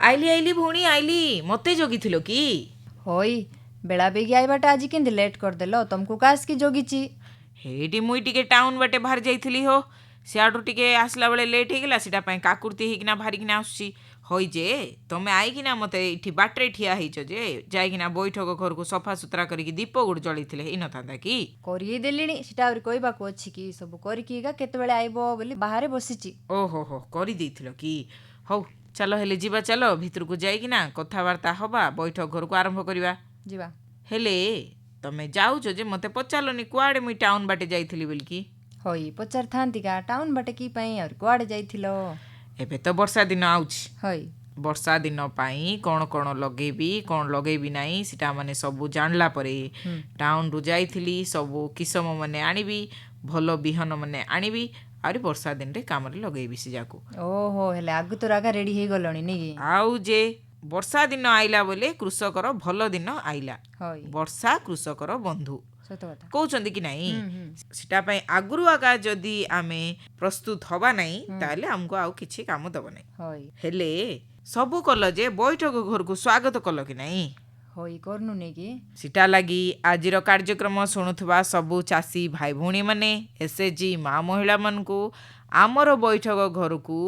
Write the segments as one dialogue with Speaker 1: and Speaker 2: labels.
Speaker 1: आइली आइली भौणी आइली मते जगिथिलो कि
Speaker 2: होई बेला बेगी आइबाटा आज केंदी लेट करदेलो तुमको कास की जोगिची
Speaker 1: हेटी मुई टिके टाउन बाटे बाहर जाइथिली हो सियाडू टिके आसला बेले लेट हेगला सेटा पई काकुर्ती हेकिना बाहरिकिना आसुची होई जे तमे आइकिना मते इठी बाटरे ठिया हेइचो जे जाइकिना बैठक घर को सफा सुतरा करिकी दीप गुड़ जळिथिले हेइ नथांदा कि
Speaker 2: करिए देलिणी सेटा आउरी कहबाको अछि कि सब करिकीगा केतेबेले आइबो बोली बाहरे बसिची
Speaker 1: ओहो हो करि देइथिलो कि हौ चलो हेले जीवा चलो भितर को जाइकिना कथावार्ता हबा बैठक घर को आरंभ करिवा
Speaker 2: जीवा
Speaker 1: हेले तमे जाउचो जे मते पचारलोनी कुआडे मुई टाउन बाटे जाइथिली बोलकी
Speaker 2: होई पचार थांती का टाउन बाटे की पई और कुआडे जाइथिलो
Speaker 1: एबे तो वर्षा दिन आउछि
Speaker 2: होई
Speaker 1: वर्षा दिन पाई कौन कौन लगेबी कौन लगेबी नहीं सीटा माने सबू जानला परे टाउन रु जाइथिली सबू किसम माने आनिबी भलो बिहन माने आनिबी आरी वर्षा दिन रे काम रे लगेबी से जाको
Speaker 2: ओहो हेले आगु तो रागा रेडी हे गलोनी नी
Speaker 1: आउ जे वर्षा दिन आइला बोले कृषकर भलो दिन आइला
Speaker 2: होई
Speaker 1: वर्षा कृषकर बंधु
Speaker 2: सत कथा
Speaker 1: कहउचंदी कि नहीं सीटा पई आगुरु आगा जदी आमे प्रस्तुत हबा नहीं ताले हमको आउ किछि काम दबो नहीं
Speaker 2: होई
Speaker 1: हेले सबू कल जे बैठक घर को स्वागत कल कि नहीं
Speaker 2: होई करनु नी कि
Speaker 1: सीटा लगी आजिर कार्यक्रम शुणुवा सबू चाषी भाई भौणी माने एसएचजी माँ महिला मन को आमर बैठक घर को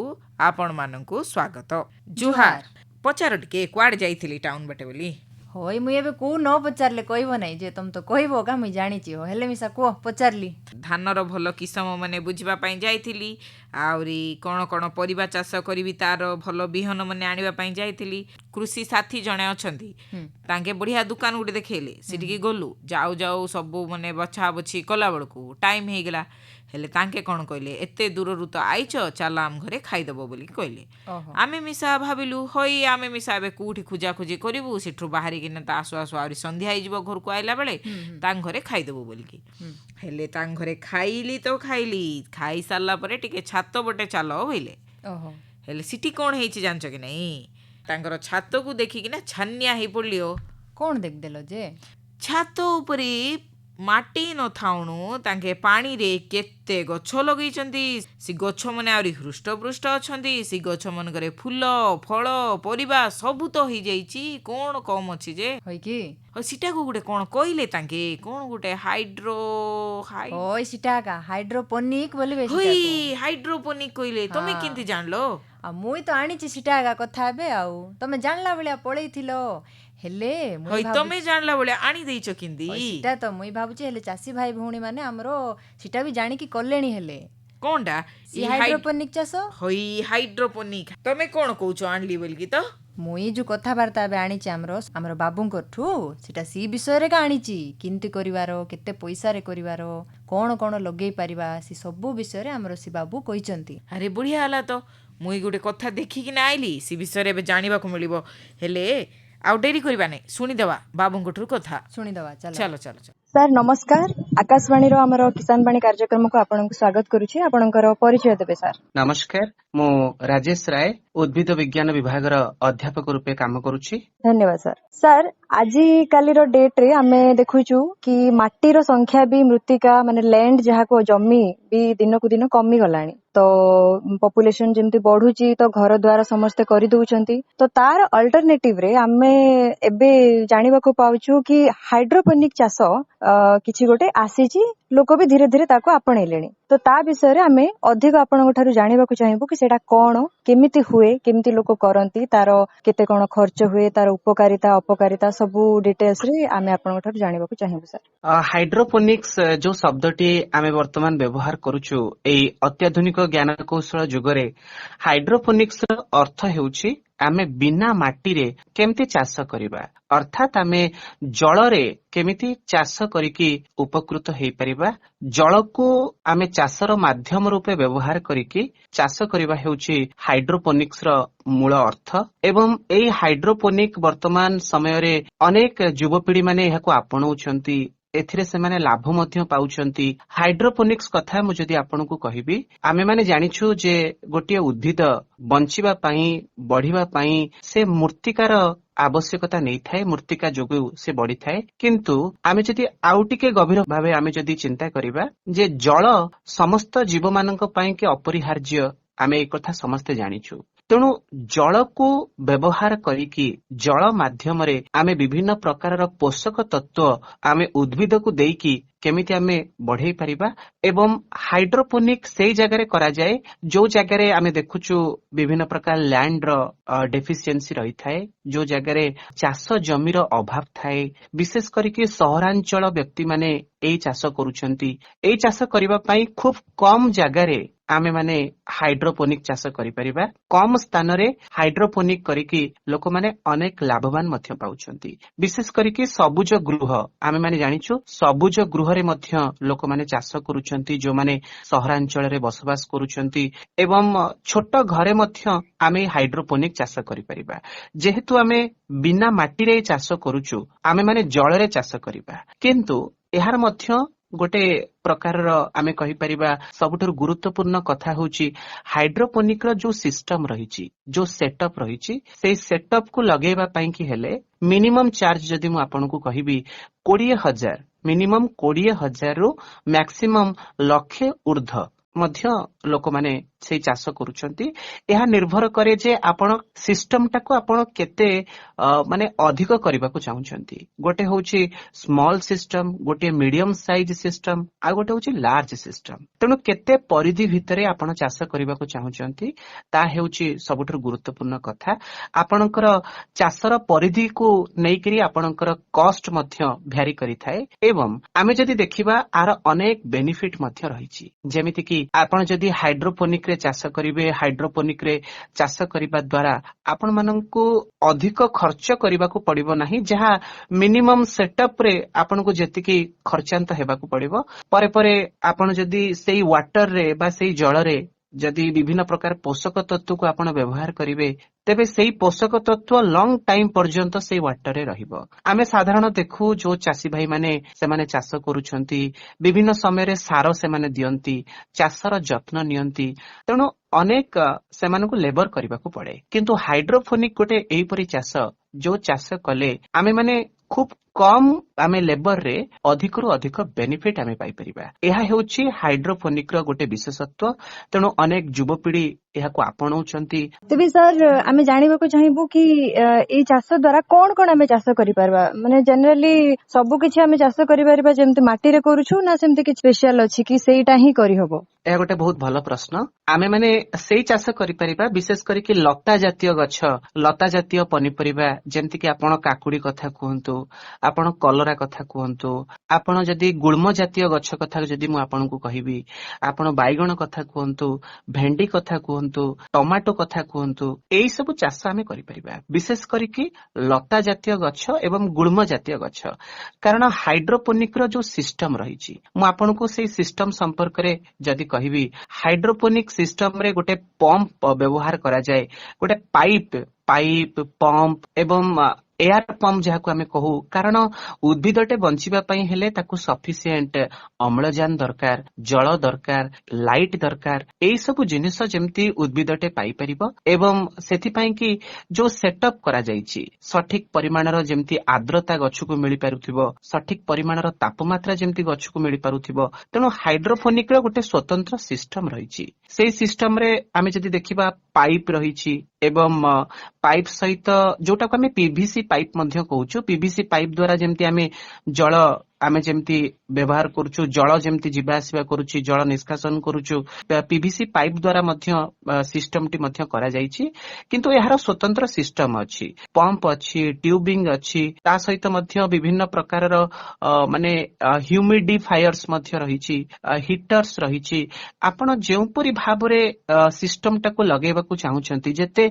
Speaker 1: आपण मानकु स्वागत जुहार पचार टिके कुआड जाइथिली टाउन बाटे बोली
Speaker 2: होई मुई एबे को न पचारले कहबो नहीं जे तुम तो कहबो का मुई जानिची हो हेले मिसा को पचारली
Speaker 1: धानर भल किसम माने बुझिबा पई जाइथिली आउरी कोन कोन परिबा चाष करिवि तार भल बिहन माने आनिबा पई जाइथिली कृषि साथी जणे अछंती तांके बढ़िया दुकान गुटे देखेले सिटिकी गलु जाऊ जाऊ सबु माने बछा बछि कला बळकू टाइम हे गेला हेले तांके कोन कहले एते दूर रु तो आइछ चल आम घरे खाइ देबो बोली कहले आमे मिसा भाबिलु होई आमे मिसा बे कुठी खुजा खुजी करिवु सिठु बाहरी किना ता आसु आसु आउरी संध्या आइ जिवो घर को आइला बेले तां घरे खाइ देबो बोली की हेले तां घरे खाइली तो खाइ सारला परे टिके छात बटे चालो बोइले
Speaker 2: ओहो
Speaker 1: हेले सिटी कोन हेइछि जानचो कि नहीं तांकर छात को देखि किना छान्या हे पड़लियो
Speaker 2: कोन देख देलो जे
Speaker 1: छात उपरे माटी न थाउणु तांके पानी रे केते गछ लगैचंती सी गछ माने आउरी हृष्टपृष्ट अछंती सी गछ मन करे फूल फल परिबा सब तो ही जाईची कोन कम अछि जे
Speaker 2: होई कि
Speaker 1: सीटा को गुटे कोन कइले तांके कोन गुटे
Speaker 2: ओई सीटा का हाइड्रोपोनिक बोली बेसी
Speaker 1: होई हाइड्रोपोनिक कइले तमे केंति जानलो
Speaker 2: आ मुई तो आनिची सीटा का कथा बे आउ तमे जानला बेले पळैथिलो हेले
Speaker 1: होई तमे जानला बोले आनी देइचो किंदी
Speaker 2: सीटा तो मुई भाबुची हेले चासी भाई भौणी माने हमरो सीटा भी जानी की कलेणी हेले
Speaker 1: कोनडा
Speaker 2: ई हाइड्रोपोनिक चाष
Speaker 1: होई हाइड्रोपोनिक तमे कोन कहउचो आनली बोलकी तो
Speaker 2: मुई जो कथाबार्ता बे आनिची हमरो बाबूंकठू सेटा सी विषय रे का आनिची किंती करिवारो केते पैसा रे करिवारो कोन कोन लगेई परिबा सी सब विषय रे हमरो सी बाबू कहिचंती
Speaker 1: अरे बढ़िया हला तो मुई गुटे कथा देखि कि ना आइली सी विषय रे बे जानिबा को मिलिबो हेले आउ डेरी करिबा नै सुनी देवा बाबूंकठू कथा
Speaker 2: सुनी देवा चलो
Speaker 1: चलो चलो चलो
Speaker 3: सर नमस्कार आकाशवाणी रो हमरो किसान बाणी कार्यक्रम को आपनक स्वागत करूछि आपनकर परिचय देबे सर
Speaker 4: नमस्कार मो राजेश राय उद्भिद विज्ञान विभाग रो अध्यापक रूपे काम करूछि
Speaker 3: धन्यवाद सर सर आजि काली रो डेट रे हमें देखुछु कि माटी रो संख्या भी मृत्तिका माने लैंड जहा को जमी भी दिन को दिन कमी गलानी तो पॉपुलेशन जेमती बढ़ुची तो घर द्वार समस्ते करि दउचंती तो तार अल्टरनेटिव रे हमें एबे जानिबा को पाउछु कि हाइड्रोपोनिक चाष किछि गोटे आसीची लोक भी धीरे धीरे ताको आपणैलेनी तो ता विषय रे हमें अधिक आपनक ठारू जानिबा को चाहिबो कि सेटा कोन केमिति हुए केमिति लोक करंती तार केते कोन खर्च हुए तार उपकारिता अपकारिता सब डिटेल्स रे हमें आपनक ठारू जानिबा को चाहिबो सर
Speaker 4: हाइड्रोपोनिक्स जो शब्दटी आमे वर्तमान व्यवहार करूछु एई अत्याधुनिक ज्ञान कौशल जुगरे हाइड्रोपोनिक्स रो अर्थ हेउछि आमे बिना माटी रे केमिति चाष करिबा अर्थात आमे जल रे केमिति चाष करिकी उपकृत हेई परिबा जल को आमे चाषर माध्यम रूपे व्यवहार करिकी चाष करिबा हेउछि हाइड्रोपोनिक्स रो मूल अर्थ एवं एई हाइड्रोपोनिक वर्तमान समय रे अनेक युवपीढ़ी माने एहाको आपणाउछंती एथिरे से माने लाभ मध्य पाउछंती हाइड्रोपोनिक्स कथा मु जदि आपनकु कहिबी आमे माने जानिछु जे गोटिए उद्भिद बंचिबा पई बढ़िबा पई से मृत्तिकार आवश्यकता नहीं थाए मृत्तिका जोगु से बढ़ी थाए किंतु आमे जदि आउ टिके गभीर भाबे आमे जदि चिंता करिबा जे जल समस्त जीव मानक पई के अपरिहार्य आमे एक कथा समस्ते जानिछु ତେଣୁ ଜଳକୁ ବ୍ୟବହାର କରିକି ଜଳ ମାଧ୍ୟମରେ ଆମେ ବିଭିନ୍ନ ପ୍ରକାରର ପୋଷକ ତତ୍ତ୍ୱ ଆମେ ଉଦ୍ଭିଦକୁ ଦେଇକି କେମିତି ଆମେ ବଢେଇ ପାରିବା ଏବଂ ହାଇଡ୍ରୋପୋନିକ ସେଇ ଜାଗାରେ କରାଯାଏ ଯୋଉ ଜାଗାରେ ଆମେ ଦେଖୁଛୁ ବିଭିନ୍ନ ପ୍ରକାର ଲ୍ୟାଣ୍ଡର ଡେଫିସିଏନ୍ସି ରହିଥାଏ, ଯୋଉ ଜାଗାରେ ଚାଷ ଜମିର ଅଭାବ ଥାଏ। ବିଶେଷ କରିକି ସହରାଞ୍ଚଳ ବ୍ୟକ୍ତିମାନେ ଏଇ ଚାଷ କରୁଛନ୍ତି। ଏଇ ଚାଷ କରିବା ପାଇଁ ଖୁବ କମ ଜାଗାରେ ଆମେ ମାନେ ହାଇଡ୍ରୋପୋନିକ ଚାଷ କରିପାରିବା। କମ ସ୍ଥାନରେ ହାଇଡ୍ରୋପୋନିକ କରିକି ଲୋକମାନେ ଅନେକ ଲାଭବାନ ମଧ୍ୟ ପାଉଛନ୍ତି। ବିଶେଷ କରିକି ସବୁଜ ଗୃହ, ଆମେ ମାନେ ଜାଣିଛୁ ସବୁଜ ଗୃହରେ ମଧ୍ୟ ଲୋକମାନେ ଚାଷ କରୁଛନ୍ତି, ଯୋଉମାନେ ସହରାଞ୍ଚଳରେ ବସବାସ କରୁଛନ୍ତି ଏବଂ ଛୋଟ ଘରେ ମଧ୍ୟ ଆମେ ହାଇଡ୍ରୋପୋନିକ ଚାଷ କରିପାରିବା। ଯେହେତୁ ଆମେ ବିନା ମାଟିରେ ଚାଷ କରୁଛୁ, ଆମେ ମାନେ ଜଳରେ ଚାଷ କରିବା, କିନ୍ତୁ ଏହାର ମଧ୍ୟ ଗୋଟେ ପ୍ରକାରର ଆମେ କହିପାରିବା ସବୁଠାରୁ ଗୁରୁତ୍ୱପୂର୍ଣ୍ଣ କଥା ହେଉଛି ହାଇଡ୍ରୋପୋନିକର ଯୋଉ ସିଷ୍ଟମ ରହିଛି, ଯୋଉ ସେଟଅପ୍ ରହିଛି, ସେଇ ସେଟଅପ୍ କୁ ଲଗେଇବା ପାଇଁ କି ହେଲେ ମିନିମମ୍ ଚାର୍ଜ ଯଦି ମୁଁ ଆପଣଙ୍କୁ କହିବି 20,000, ମିନିମମ୍ 20,000ରୁ ମ୍ୟାକ୍ସିମମ୍ ଲକ୍ଷେ ଉର୍ଦ୍ଧ୍ୱ ମଧ୍ୟ ଲୋକମାନେ ସେଇ ଚାଷ କରୁଛନ୍ତି। ଏହା ନିର୍ଭର କରେ ଯେ ଆପଣ ସିଷ୍ଟମଟାକୁ ଆପଣ କେତେ ମାନେ ଅଧିକ କରିବାକୁ ଚାହୁଁଛନ୍ତି। ଗୋଟେ ହଉଛି ସ୍ମଲ ସିଷ୍ଟମ, ଗୋଟେ ମିଡିୟମ ସାଇଜ ସିଷ୍ଟମ, ଆଉ ଗୋଟେ ହଉଛି ଲାର୍ଜ ସିଷ୍ଟମ। ତେଣୁ କେତେ ପରିଧି ଭିତରେ ଆପଣ ଚାଷ କରିବାକୁ ଚାହୁଁଛନ୍ତି ତାହା ହେଉଛି ସବୁଠାରୁ ଗୁରୁତ୍ୱପୂର୍ଣ୍ଣ କଥା। ଆପଣଙ୍କର ଚାଷର ପରିଧିକୁ ନେଇକରି ଆପଣଙ୍କର କଷ୍ଟ ମଧ୍ୟ ଭ୍ୟାରି କରିଥାଏ ଏବଂ ଆମେ ଯଦି ଦେଖିବା ଆର ଅନେକ ବେନିଫିଟ ମଧ୍ୟ ରହିଛି। ଯେମିତିକି ଆପଣ ଯଦି ହାଇଡ୍ରୋପୋନିକରେ ଚାଷ କରିବେ, ହାଇଡ୍ରୋପୋନିକରେ ଚାଷ କରିବା ଦ୍ୱାରା ଆପଣମାନଙ୍କୁ ଅଧିକ ଖର୍ଚ୍ଚ କରିବାକୁ ପଡିବ ନାହିଁ, ଯାହା ମିନିମମ୍ ସେଟଅପରେ ଆପଣଙ୍କୁ ଯେତିକି ଖର୍ଚ୍ଚାନ୍ତ ହେବାକୁ ପଡିବ। ପରେ ପରେ ଆପଣ ଯଦି ସେଇ ୱାଟରରେ ବା ସେଇ ଜଳରେ ଯଦି ବିଭିନ୍ନ ପ୍ରକାର ପୋଷକ ତତ୍ତ୍ୱକୁ ଆପଣ ବ୍ୟବହାର କରିବେ, ତେବେ ସେଇ ପୋଷକ ତତ୍ତ୍ୱ ଲଙ୍ଗ ଟାଇମ ପର୍ଯ୍ୟନ୍ତ ସେଇ ୱାଟରରେ ରହିବ। ଆମେ ସାଧାରଣ ଦେଖୁ ଯୋଉ ଚାଷୀ ଭାଇ ମାନେ ସେମାନେ ଚାଷ କରୁଛନ୍ତି, ବିଭିନ୍ନ ସମୟରେ ସାର ସେମାନେ ଦିଅନ୍ତି, ଚାଷର ଯତ୍ନ ନିଅନ୍ତି, ତେଣୁ ଅନେକ ସେମାନଙ୍କୁ ଲେବର କରିବାକୁ ପଡେ। କିନ୍ତୁ ହାଇଡ୍ରୋପୋନିକ ଗୋଟେ ଏହିପରି ଚାଷ ଯୋଉ ଚାଷ କଲେ ଆମେ ମାନେ ଖୁବ କମ ଆମେ ଲେବରରେ ଅଧିକରୁ ଅଧିକ ବେନିଫିଟ ଆମେ ପାଇପାରିବା। ଏହା ହେଉଛି ହାଇଡ୍ରୋପୋନିକର ଗୋଟେ ବିଶେଷତ୍ୱ। ତେଣୁ ଅନେକ ଯୁବପିଢି ଏହାକୁ ଆପଣାଉଛନ୍ତି।
Speaker 3: ତେବେ ସାର୍ ଆମେ ଜାଣିବାକୁ ଚାହିଁବୁ କି ଏଇ ଚାଷ ଦ୍ୱାରା କଣ କଣ ଆମେ ଚାଷ କରିପାରିବା? ମାନେ ଜେନେରାଲି ସବୁ କିଛି ଆମେ ଚାଷ କରିପାରିବା ଯେମିତି ମାଟିରେ କରୁଛୁ, ନା ସେମିତି କିଛି ସ୍ପେଶାଲ ଅଛି କି ସେଇଟା ହିଁ କରିହବ?
Speaker 4: ଏହା ଗୋଟେ ବହୁତ ଭଲ ପ୍ରଶ୍ନ। ଆମେ ମାନେ ସେଇ ଚାଷ କରିପାରିବା ବିଶେଷ କରିକି ଲତା ଜାତୀୟ ଗଛ, ଲତା ଜାତୀୟ ପନିପରିବା, ଯେମିତିକି ଆପଣ କାକୁଡି କଥା କୁହନ୍ତୁ, ଆପଣ କଲରା କଥା କୁହନ୍ତୁ, ଆପଣ ଯଦି ଗୁଳ୍ମ ଜାତୀୟ ଗଛ କଥା ଯଦି ମୁଁ ଆପଣଙ୍କୁ କହିବି, ଆପଣ ବାଇଗଣ କଥା କୁହନ୍ତୁ, ଭେଣ୍ଡି କଥା କୁହନ୍ତୁ, ଟମାଟୋ କଥା କୁହନ୍ତୁ, ଏଇ ସବୁ ଚାଷ ଆମେ କରିପାରିବା। ବିଶେଷ କରିକି ଲତା ଜାତୀୟ ଗଛ ଏବଂ ଗୁଳ୍ମ ଜାତୀୟ ଗଛ, କାରଣ ହାଇଡ୍ରୋପୋନିକର ଯୋଉ ସିଷ୍ଟମ ରହିଛି, ମୁଁ ଆପଣଙ୍କୁ ସେଇ ସିଷ୍ଟମ ସମ୍ପର୍କରେ ଯଦି କହିବି, ହାଇଡ୍ରୋପୋନିକ ସିଷ୍ଟମରେ ଗୋଟେ ପମ୍ପ ବ୍ୟବହାର କରାଯାଏ, ଗୋଟେ ପାଇପ ପମ୍ପ ଏବଂ ଏୟାର ପମ୍ପ ଯାହାକୁ ଆମେ କହୁ। କାରଣ ଉଦ୍ଭିଦଟେ ବଞ୍ଚିବା ପାଇଁ ହେଲେ ତାକୁ ସଫିସିଏଣ୍ଟ ଅମ୍ଳଜାନ ଦରକାର, ଜଳ ଦରକାର, ଲାଇଟ ଦରକାର। ଏଇ ସବୁ ଜିନିଷ ଯେମିତି ଉଦ୍ଭିଦଟେ ପାଇପାରିବ ଏବଂ ସେଥିପାଇଁ କି ଯୋଉ ସେଟଅପ୍ କରାଯାଇଛି, ସଠିକ ପରିମାଣର ଯେମିତି ଆର୍ଦ୍ରତା ଗଛକୁ ମିଳିପାରୁଥିବ, ସଠିକ ପରିମାଣର ତାପମାତ୍ରା ଯେମିତି ଗଛକୁ ମିଳିପାରୁଥିବ। ତେଣୁ ହାଇଡ୍ରୋପୋନିକର ଗୋଟେ ସ୍ୱତନ୍ତ୍ର ସିଷ୍ଟମ ରହିଛି। ସେଇ ସିଷ୍ଟମରେ ଆମେ ଯଦି ଦେଖିବା ପାଇପ ରହିଛି ଏବଂ ପାଇପ ସହିତ ଯୋଉଟାକୁ ଆମେ ପିଭିସି ପାଇପ ମଧ୍ୟ କହୁଛୁ, ପିଭିସି ପାଇପ ଦ୍ୱାରା ଯେମିତି ଆମେ ଜଳ ଆମେ ଯେମିତି ବ୍ୟବହାର କରୁଛୁ, ଜଳ ଯେମିତି ଯିବା ଆସିବା କରୁଛି, ଜଳ ନିଷ୍କାସନ କରୁଛୁ, ପିଭିସି ପାଇପ ଦ୍ୱାରା ମଧ୍ୟ ସିଷ୍ଟମଟି ମଧ୍ୟ କରାଯାଇଛି। କିନ୍ତୁ ଏହାର ସ୍ୱତନ୍ତ୍ର ସିଷ୍ଟମ ଅଛି, ପମ୍ପ ଅଛି, ଟ୍ୟୁବିଂ ଅଛି, ତା ସହିତ ମଧ୍ୟ ବିଭିନ୍ନ ପ୍ରକାରର ମାନେ ହ୍ୟୁମିଡିଫାୟର୍ସ ମଧ୍ୟ ରହିଛି, ହିଟର୍ସ ରହିଛି। ଆପଣ ଯେଉଁପରି ଭାବରେ ସିଷ୍ଟମଟାକୁ ଲଗେଇବାକୁ ଚାହୁଁଛନ୍ତି, ଯେତେ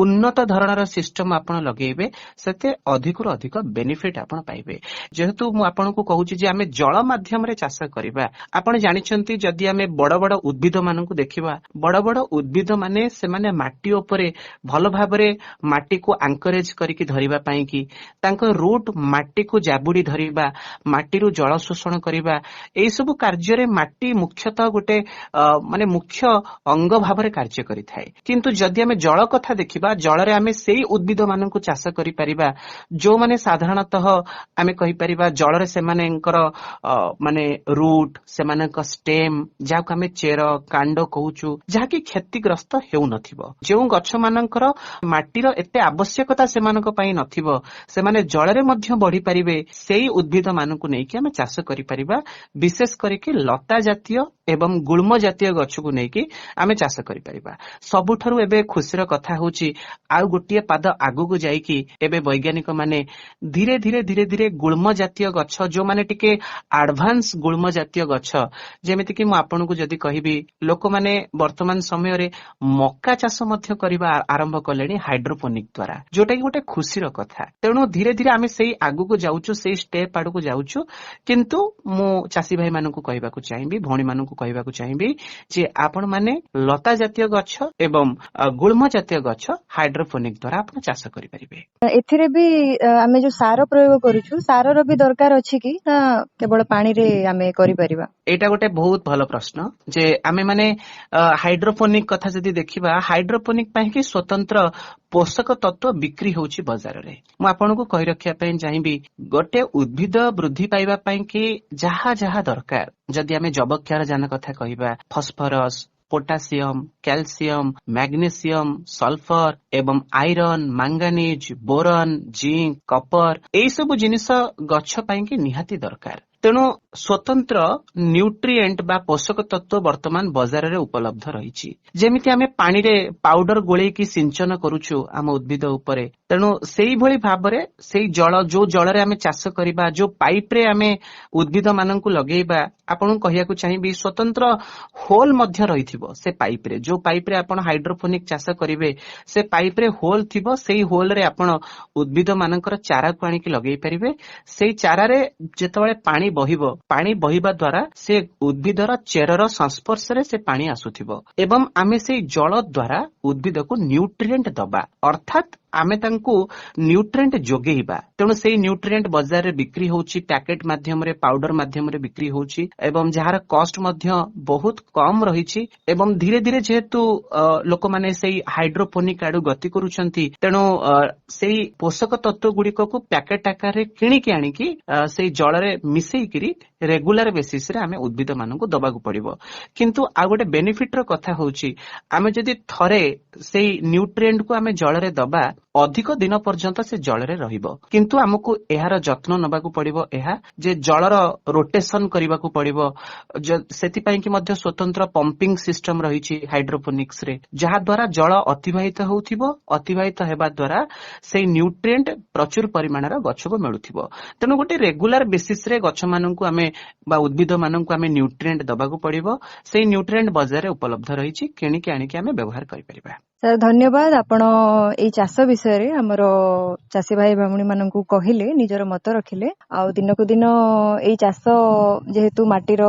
Speaker 4: ଉନ୍ନତ ଧରଣର ସିଷ୍ଟମ ଆପଣ ଲଗେଇବେ ସେତେ ଅଧିକରୁ ଅଧିକ ବେନିଫିଟ ଆପଣ ପାଇବେ। ଯେହେତୁ ମୁଁ ଆପଣଙ୍କୁ କହୁଛି ଯେ ଆମେ ଜଳ ମାଧ୍ୟମରେ ଚାଷ କରିବା, ଆପଣ ଜାଣିଛନ୍ତି ଯଦି ଆମେ ବଡ ବଡ ଉଦ୍ଭିଦ ମାନଙ୍କୁ ଦେଖିବା, ବଡ ବଡ ଉଦ୍ଭିଦ ମାନେ ସେମାନେ ମାଟି ଉପରେ ଭଲ ଭାବରେ ମାଟିକୁ ଆଙ୍କରେଜ କରିକି ଧରିବା ପାଇଁ କି ତାଙ୍କ ରୁଟ ମାଟିକୁ ଜାବୁଡି ଧରିବା, ମାଟିରୁ ଜଳ ଶୋଷଣ କରିବା, ଏଇ ସବୁ କାର୍ଯ୍ୟରେ ମାଟି ମୁଖ୍ୟତଃ ଗୋଟେ ମାନେ ମୁଖ୍ୟ ଅଙ୍ଗ ଭାବରେ କାର୍ଯ୍ୟ କରିଥାଏ। କିନ୍ତୁ ଯଦି ଆମେ ଜଳ କଥା ଦେଖିବା, ଜଳରେ ଆମେ ସେଇ ଉଦ୍ଭିଦ ମାନଙ୍କୁ ଚାଷ କରିପାରିବା ଯୋଉମାନେ ସାଧାରଣତଃ ଆମେ କହିପାରିବା ଜଳରେ ସେମାନେ ସେମାନଙ୍କର ମାନେ ରୁଟ୍, ସେମାନଙ୍କ ଷ୍ଟେମ୍, ଯାହାକୁ ଆମେ ଚେର କାଣ୍ଡ କହୁଛୁ, ଯାହାକି କ୍ଷତିଗ୍ରସ୍ତ ହେଉନଥିବ। ଯେଉଁ ଗଛ ମାନଙ୍କର ମାଟିର ଏତେ ଆବଶ୍ୟକତା ସେମାନଙ୍କ ପାଇଁ ନଥିବ, ସେମାନେ ଜଳରେ ମଧ୍ୟ ବଢିପାରିବେ, ସେଇ ଉଦ୍ଭିଦ ମାନଙ୍କୁ ନେଇକି ଆମେ ଚାଷ କରିପାରିବା। ବିଶେଷ କରିକି ଲତା ଜାତୀୟ ଏବଂ ଗୁଳ୍ମ ଜାତୀୟ ଗଛକୁ ନେଇକି ଆମେ ଚାଷ କରିପାରିବା। ସବୁଠାରୁ ଏବେ ଖୁସିର କଥା ହଉଛି ଆଉ ଗୋଟିଏ ପାଦ ଆଗକୁ ଯାଇକି ଏବେ ବୈଜ୍ଞାନିକ ମାନେ ଧୀରେ ଧୀରେ ଧୀରେ ଧୀରେ ଗୁଳ୍ମ ଜାତୀୟ ଗଛ, ଯୋଉମାନେ ଟିକେ ଆଡଭାନ୍ସ ଗୁଳ୍ମ ଜାତୀୟ ଗଛ, ଯେମିତିକି ମୁଁ ଆପଣଙ୍କୁ ଯଦି କହିବି, ଲୋକମାନେ ବର୍ତ୍ତମାନ ସମୟରେ ମକା ଚାଷ ମଧ୍ୟ କରିବା ଆରମ୍ଭ କଲେଣି ହାଇଡ୍ରୋପୋନିକ ଦ୍ୱାରା, ଯୋଉଟା କି ଗୋଟେ ଖୁସିର କଥା। ତେଣୁ ଧୀରେ ଧୀରେ ଆମେ ସେଇ ଆଗକୁ ଯାଉଛୁ, ସେଇ ଷ୍ଟେପ୍ ଆଡକୁ ଯାଉଛୁ। କିନ୍ତୁ ମୁଁ ଚାଷୀ ଭାଇ ମାନଙ୍କୁ କହିବାକୁ ଚାହିଁବି, ଭଉଣୀ ମାନଙ୍କୁ କହିବାକୁ ଚାହିଁବି ଯେ ଆପଣମାନେ ଲତା ଜାତୀୟ ଗଛ ଏବଂ ଗୁଳ୍ମ ଜାତୀୟ ଗଛ ହାଇଡ୍ରୋପୋନିକ ଦ୍ୱାରା ଆପଣ ଚାଷ କରିପାରିବେ।
Speaker 3: ଏଥିରେ ବି ଆମେ ଯୋଉ ସାର ପ୍ରୟୋଗ କରୁଛୁ, ସାରର ବି ଦରକାର ଅଛି କି ନା କେବଳ ପାଣିରେ ଆମେ କରିପାରିବା?
Speaker 4: ଏଇଟା ଗୋଟେ ବହୁତ ଭଲ ପ୍ରଶ୍ନ ଯେ ଆମେ ମାନେ ହାଇଡ୍ରୋପୋନିକ କଥା ଯଦି ଦେଖିବା, ହାଇଡ୍ରୋପୋନିକ ପାଇଁ କି ସ୍ୱତନ୍ତ୍ର ପୋଷକ ତତ୍ତ୍ୱ ବିକ୍ରି ହେଉଛି ବଜାରରେ। ମୁଁ ଆପଣଙ୍କୁ କହି ରଖିବା ପାଇଁ ଚାହିଁବି, ଗୋଟେ ଉଦ୍ଭିଦ ବୃଦ୍ଧି ପାଇବା ପାଇଁ କି ଯାହା ଯାହା ଦରକାର, ଯଦି ଆମେ ଯବକ୍ଷାରଜାନ କଥା କହିବା, phosphorus, potassium, calcium, magnesium, sulphur ଏବଂ ଆଇରନ୍, ମାଙ୍ଗାନିଜ, ବୋରନ୍, ଜିଙ୍କ, କପର, ଏଇ ସବୁ ଜିନିଷ ଗଛ ପାଇଁକି ନିହାତି ଦରକାର। ତେଣୁ ସ୍ୱତନ୍ତ୍ର ନ୍ୟୁଟ୍ରିଏଣ୍ଟ ବା ପୋଷକ ତତ୍ତ୍ୱ ବର୍ତ୍ତମାନ ବଜାରରେ ଉପଲବ୍ଧ ରହିଛି। ଯେମିତି ଆମେ ପାଣିରେ ପାଉଡର ଗୋଳେଇକି ସିଞ୍ଚନ କରୁଛୁ ଆମ ଉଦ୍ଭିଦ ଉପରେ, ତେଣୁ ସେଇଭଳି ଭାବରେ ସେଇ ଜଳ, ଯୋଉ ଜଳରେ ଆମେ ଚାଷ କରିବା, ଯୋଉ ପାଇପରେ ଆମେ ଉଦ୍ଭିଦ ମାନଙ୍କୁ ଲଗେଇବା, ଆପଣଙ୍କୁ କହିବାକୁ ଚାହିଁବି ସ୍ୱତନ୍ତ୍ର ହୋଲ ମଧ୍ୟ ରହିଥିବ ସେ ପାଇପରେ। ଯୋଉ ପାଇପରେ ଆପଣ ହାଇଡ୍ରୋପୋନିକ ଚାଷ କରିବେ, ସେ ପାଇପରେ ହୋଲ ଥିବ, ସେଇ ହୋଲରେ ଆପଣ ଉଦ୍ଭିଦ ମାନଙ୍କର ଚାରାକୁ ଆଣିକି ଲଗେଇ ପାରିବେ। ସେଇ ଚାରାରେ ଯେତେବେଳେ ପାଣି ବହିବା ଦ୍ୱାରା ସେ ଉଦ୍ଭିଦର ଚେରର ସଂସ୍ପର୍ଶରେ ସେ ପାଣି ଆସୁଥିବ ଏବଂ ଆମେ ସେଇ ଜଳ ଦ୍ୱାରା ଉଦ୍ଭିଦକୁ ନ୍ୟୁଟ୍ରିଏଣ୍ଟ ଦବା, ଅର୍ଥାତ୍ ଆମେ ତାଙ୍କୁ ନ୍ୟୁଟ୍ରିଏଣ୍ଟ ଯୋଗେଇବା। ତେଣୁ ସେଇ ନ୍ୟୁଟ୍ରିଏଣ୍ଟ ବଜାରରେ ବିକ୍ରି ହେଉଛି, ପ୍ୟାକେଟ ମାଧ୍ୟମରେ, ପାଉଡର ମାଧ୍ୟମରେ ବିକ୍ରି ହେଉଛି ଏବଂ ଯାହାର କଷ୍ଟ ମଧ୍ୟ ବହୁତ କମ ରହିଛି। ଏବଂ ଧୀରେ ଧୀରେ ଯେହେତୁ ଲୋକମାନେ ସେଇ ହାଇଡ୍ରୋପୋନିକ ଆଡୁ ଗତି କରୁଛନ୍ତି, ତେଣୁ ସେଇ ପୋଷକ ତତ୍ତ୍ୱ ଗୁଡିକକୁ ପ୍ୟାକେଟ ଆକାରରେ କିଣିକି ଆଣିକି ସେଇ ଜଳରେ ମିଶେଇକିରି ରେଗୁଲାର ବେସିସରେ ଆମେ ଉଦ୍ଭିଦ ମାନଙ୍କୁ ଦବାକୁ ପଡିବ। କିନ୍ତୁ ଆଉ ଗୋଟେ ବେନିଫିଟର କଥା ହଉଛି, ଆମେ ଯଦି ଥରେ ସେଇ ନ୍ୟୁଟ୍ରିଏଣ୍ଟକୁ ଆମେ ଜଳରେ ଦବା, ଅଧିକ ଦିନ ପର୍ଯ୍ୟନ୍ତ ସେ ଜଳରେ ରହିବ। କିନ୍ତୁ ଆମକୁ ଏହାର ଯତ୍ନ ନେବାକୁ ପଡିବ, ଏହା ଯେ ଜଳର ରୋଟେସନ କରିବାକୁ ପଡିବ। ସେଥିପାଇଁ କି ମଧ୍ୟ ସ୍ୱତନ୍ତ୍ର ପମ୍ପିଂ ସିଷ୍ଟମ ରହିଛି ହାଇଡ୍ରୋପୋନିକ୍ସରେ, ଯାହା ଦ୍ୱାରା ଜଳ ଅତିବାହିତ ହେଉଥିବ। ଅତିବାହିତ ହେବା ଦ୍ୱାରା ସେଇ ନ୍ୟୁଟ୍ରିଏଣ୍ଟ ପ୍ରଚୁର ପରିମାଣର ଗଛକୁ ମିଳୁଥିବ। ତେଣୁ ଗୋଟେ ରେଗୁଲାର ବେସିସରେ ଗଛ ମାନଙ୍କୁ ଆମେ ବା ଉଦ୍ଭିଦ ମାନଙ୍କୁ ଆମେ ନ୍ୟୁଟ୍ରିଏଣ୍ଟ ଦବାକୁ ପଡିବ। ସେଇ ନ୍ୟୁଟ୍ରିଏଣ୍ଟ ବଜାରରେ ଉପଲବ୍ଧ ରହିଛି, କିଣିକି ଆଣିକି ଆମେ ବ୍ୟବହାର କରିପାରିବା।
Speaker 3: ସାର୍ ଧନ୍ୟବାଦ, ଆପଣ ଏଇ ଚାଷ ବିଷୟରେ ଆମର ଚାଷୀ ଭାଇ ଭଉଣୀ ମାନଙ୍କୁ କହିଲେ, ନିଜର ମତ ରଖିଲେ। ଆଉ ଦିନକୁ ଦିନ ଏଇ ଚାଷ ଯେହେତୁ ମାଟିର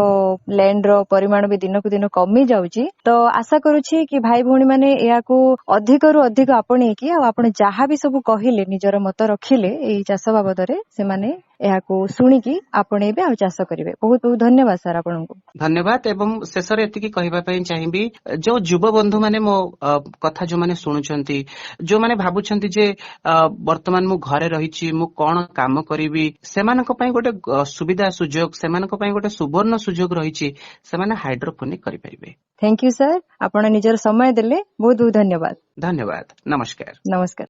Speaker 3: ଲ୍ୟାଣ୍ଡର ପରିମାଣ ବି ଦିନକୁ ଦିନ କମି ଯାଉଛି, ତ ଆଶା କରୁଛି କି ଭାଇ ଭଉଣୀ ମାନେ ଏହାକୁ ଅଧିକରୁ ଅଧିକ ଆପଣେଇକି, ଆଉ ଆପଣ ଯାହା ବି ସବୁ କହିଲେ, ନିଜର ମତ ରଖିଲେ ଏଇ ଚାଷ ବାବଦରେ, ସେମାନେ ଏହାକୁ ଶୁଣିକି ଆପଣେଇବେ ଆଉ ଚାଷ କରିବେ। ବହୁତ ବହୁତ ଧନ୍ୟବାଦ ସାର୍ ଆପଣଙ୍କୁ।
Speaker 4: ଧନ୍ୟବାଦ। ଏବଂ ଶେଷରେ ଏତିକି କହିବା ପାଇଁ ଚାହିଁବି, ଯୋଉ ଯୁବ ବନ୍ଧୁ ମାନେ ମୋ କଥା ଯୋଉମାନେ ଶୁଣୁଛନ୍ତି, ଯୋଉମାନେ ଭାବୁଛନ୍ତି ଯେ ବର୍ତ୍ତମାନ ମୁଁ ଘରେ ରହିଛି, ମୁଁ କଣ କାମ କରିବି, ସେମାନଙ୍କ ପାଇଁ ଗୋଟେ ସୁବିଧା ସୁଯୋଗ, ସେମାନଙ୍କ ପାଇଁ ଗୋଟେ ସୁବର୍ଣ୍ଣ ସୁଯୋଗ ରହିଛି, ସେମାନେ ହାଇଡ୍ରୋପୋନିକ କରିପାରିବେ।
Speaker 3: ଥ୍ୟାଙ୍କ ୟୁ ସାର୍, ଆପଣ ନିଜର ସମୟ ଦେଲେ, ବହୁତ ବହୁତ ଧନ୍ୟବାଦ।
Speaker 4: ଧନ୍ୟବାଦ, ନମସ୍କାର।
Speaker 3: ନମସ୍କାର।